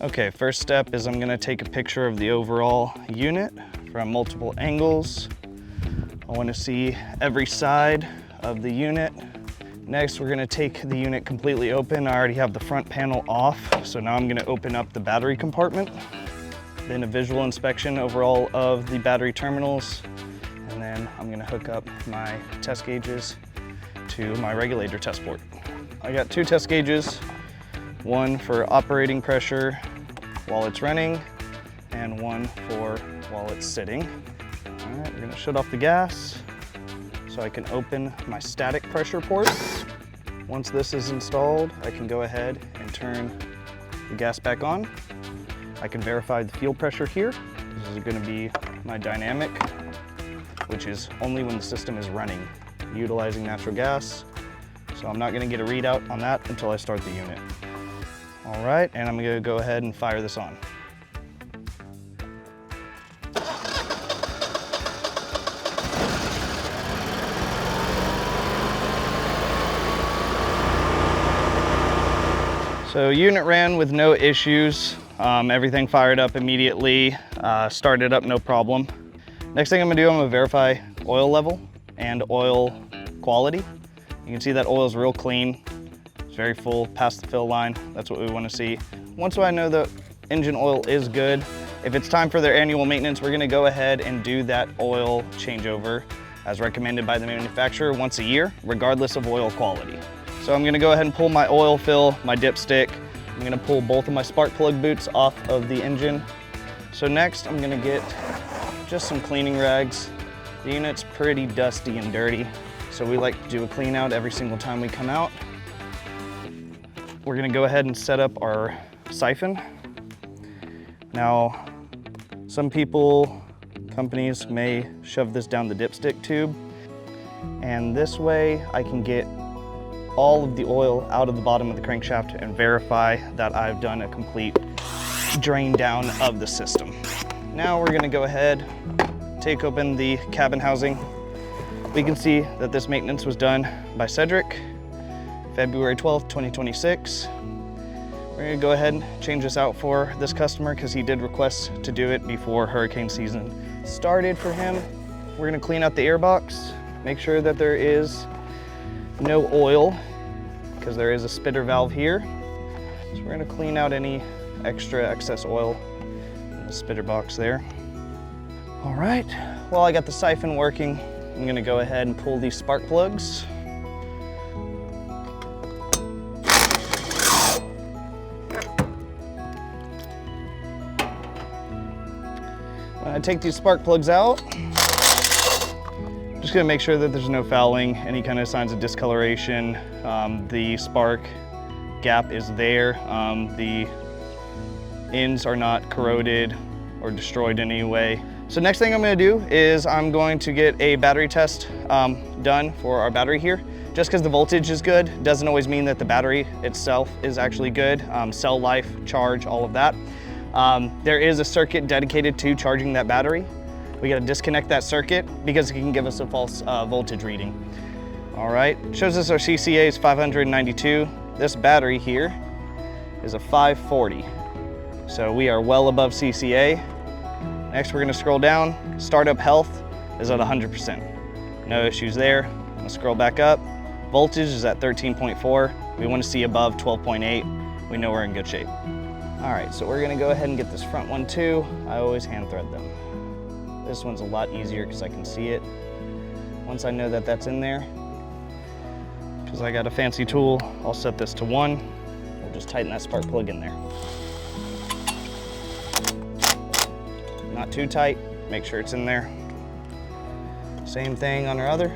Okay, first step is I'm gonna take a picture of the overall unit from multiple angles. I wanna see every side of the unit. Next, we're gonna take the unit completely open. I already have the front panel off, so now I'm gonna open up the battery compartment. Then a visual inspection overall of the battery terminals. And then I'm gonna hook up my test gauges to my regulator test port. I got 2 test gauges, one for operating pressure while it's running, and one for while it's sitting. All right, we're gonna shut off the gas so I can open my static pressure port. Once this is installed, I can go ahead and turn the gas back on. I can verify the fuel pressure here. This is gonna be my dynamic, which is only when the system is running, utilizing natural gas. So I'm not gonna get a readout on that until I start the unit. All right, and I'm gonna go ahead and fire this on. So unit ran with no issues. Everything fired up immediately, started up no problem. Next thing I'm gonna do, I'm gonna verify oil level and oil quality. You can see that oil is real clean. It's very full, past the fill line. That's what we wanna see. Once I know the engine oil is good, if it's time for their annual maintenance, we're gonna go ahead and do that oil changeover as recommended by the manufacturer once a year, regardless of oil quality. So I'm gonna go ahead and pull my oil fill, my dipstick. I'm gonna pull both of my spark plug boots off of the engine. So next, I'm gonna get just some cleaning rags. The unit's pretty dusty and dirty, so we like to do a clean out every single time we come out. We're gonna go ahead and set up our siphon. Now, some companies may shove this down the dipstick tube, and this way I can get all of the oil out of the bottom of the crankshaft and verify that I've done a complete drain down of the system. Now we're gonna go ahead, take open the cabin housing. We can see that this maintenance was done by Cedric, February 12th, 2026. We're gonna go ahead and change this out for this customer because he did request to do it before hurricane season started for him. We're gonna clean out the air box, make sure that there is no oil because there is a spitter valve here. So we're gonna clean out any extra excess oil in the spitter box there. All right, while I got the siphon working, I'm gonna go ahead and pull these spark plugs. When I take these spark plugs out, just gonna make sure that there's no fouling, any kind of signs of discoloration. The spark gap is there. The ends are not corroded or destroyed in any way. So next thing I'm gonna do is I'm going to get a battery test done for our battery here. Just because the voltage is good doesn't always mean that the battery itself is actually good. Cell life, charge, all of that. There is a circuit dedicated to charging that battery. We gotta disconnect that circuit because it can give us a false voltage reading. All right, shows us our CCA is 592. This battery here is a 540. So we are well above CCA. Next, we're gonna scroll down. Startup health is at 100%. No issues there. I'm gonna scroll back up. Voltage is at 13.4. We wanna see above 12.8. We know we're in good shape. All right, so we're gonna go ahead and get this front one too. I always hand thread them. This one's a lot easier because I can see it. Once I know that that's in there, because I got a fancy tool, I'll set this to 1. We'll just tighten that spark plug in there. Not too tight, make sure it's in there. Same thing on our other.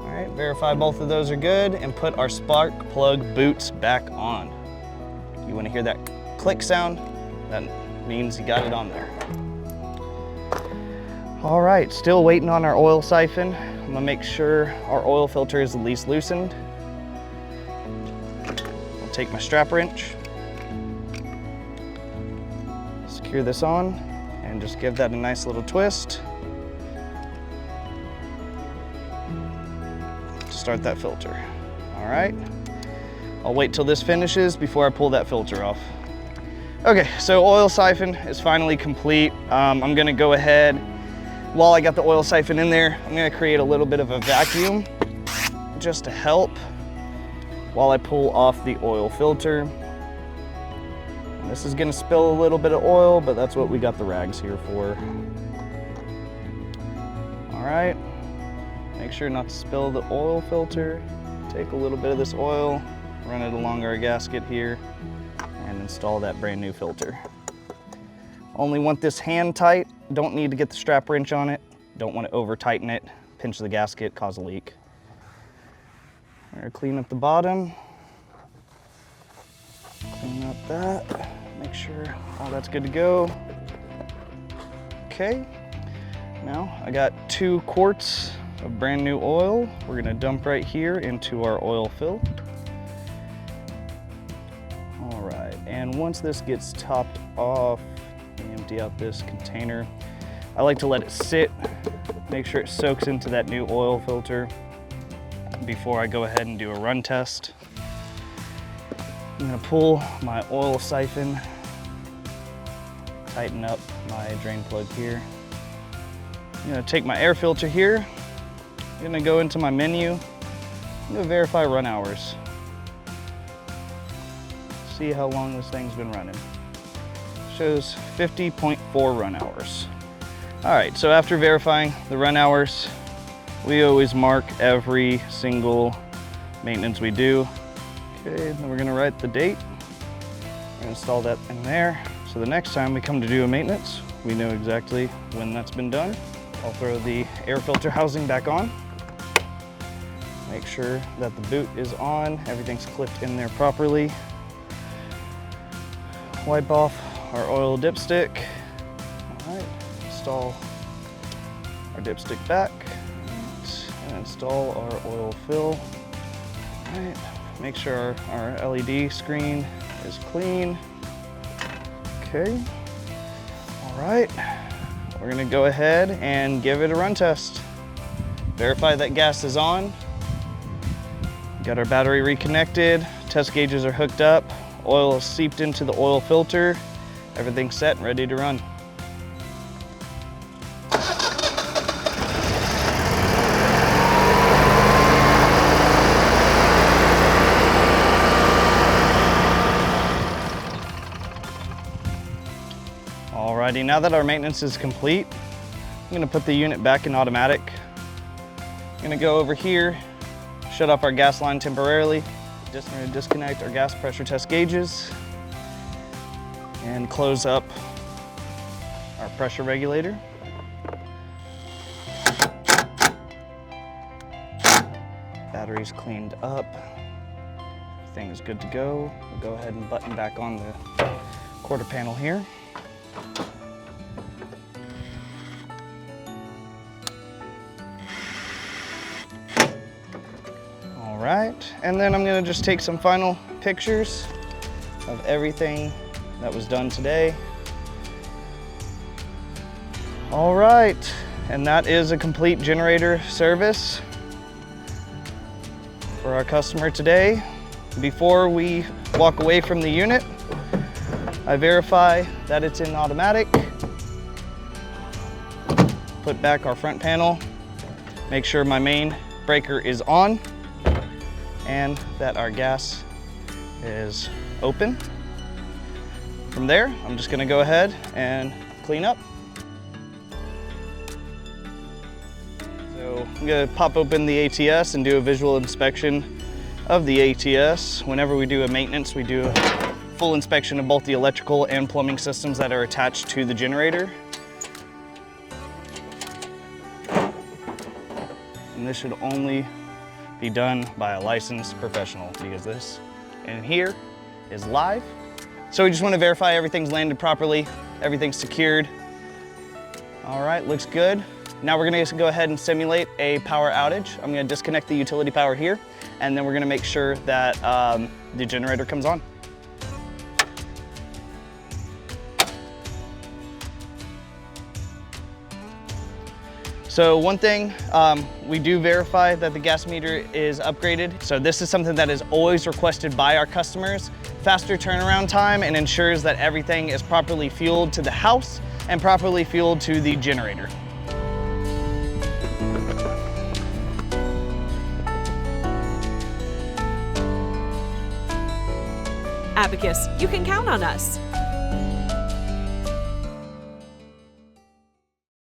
All right, verify both of those are good and put our spark plug boots back on. You want to hear that click sound? That means you got it on there. All right, still waiting on our oil siphon. I'm gonna make sure our oil filter is at least loosened. I'll take my strap wrench, secure this on, and just give that a nice little twist to start that filter. All right, I'll wait till this finishes before I pull that filter off. Okay, so oil siphon is finally complete. I'm gonna go ahead, while I got the oil siphon in there, I'm gonna create a little bit of a vacuum just to help while I pull off the oil filter. And this is gonna spill a little bit of oil, but that's what we got the rags here for. All right, make sure not to spill the oil filter. Take a little bit of this oil, run it along our gasket here, and install that brand new filter. Only want this hand tight, don't need to get the strap wrench on it, don't want to over tighten it, pinch the gasket, cause a leak. I'm gonna clean up the bottom, clean up that, make sure all that's good to go. Okay, now I got 2 quarts of brand new oil. We're gonna dump right here into our oil fill. All right, and once this gets topped off, empty out this container. I like to let it sit, make sure it soaks into that new oil filter before I go ahead and do a run test. I'm gonna pull my oil siphon, tighten up my drain plug here. I'm gonna take my air filter here, I'm gonna go into my menu, I'm gonna verify run hours. See how long this thing's been running. Shows 50.4 run hours. All right, so after verifying the run hours, we always mark every single maintenance we do. Okay, then we're gonna write the date. We're gonna install that in there. So the next time we come to do a maintenance, we know exactly when that's been done. I'll throw the air filter housing back on. Make sure that the boot is on, everything's clipped in there properly. Wipe off our oil dipstick. All right, install our dipstick back and install our oil fill. All right, make sure our LED screen is clean. Okay, all right, we're gonna go ahead and give it a run test. Verify that gas is on. Got our battery reconnected, test gauges are hooked up, oil is seeped into the oil filter, everything's set and ready to run. Alrighty, now that our maintenance is complete, I'm gonna put the unit back in automatic. I'm gonna go over here, shut off our gas line temporarily. Just going to disconnect our gas pressure test gauges and close up our pressure regulator. Battery's cleaned up. Everything is good to go. We'll go ahead and button back on the quarter panel here. All right, and then I'm gonna just take some final pictures of everything that was done today. All right, and that is a complete generator service for our customer today. Before we walk away from the unit, I verify that it's in automatic, put back our front panel, make sure my main breaker is on, and that our gas is open. From there, I'm just gonna go ahead and clean up. So I'm gonna pop open the ATS and do a visual inspection of the ATS. Whenever we do a maintenance, we do a full inspection of both the electrical and plumbing systems that are attached to the generator. And this should only be done by a licensed professional because this in here is live. So we just want to verify everything's landed properly, everything's secured. All right, looks good. Now we're gonna go ahead and simulate a power outage. I'm gonna disconnect the utility power here, and then we're gonna make sure that the generator comes on. So one thing, we do verify that the gas meter is upgraded. So this is something that is always requested by our customers. Faster turnaround time and ensures that everything is properly fueled to the house and properly fueled to the generator. Abacus, you can count on us.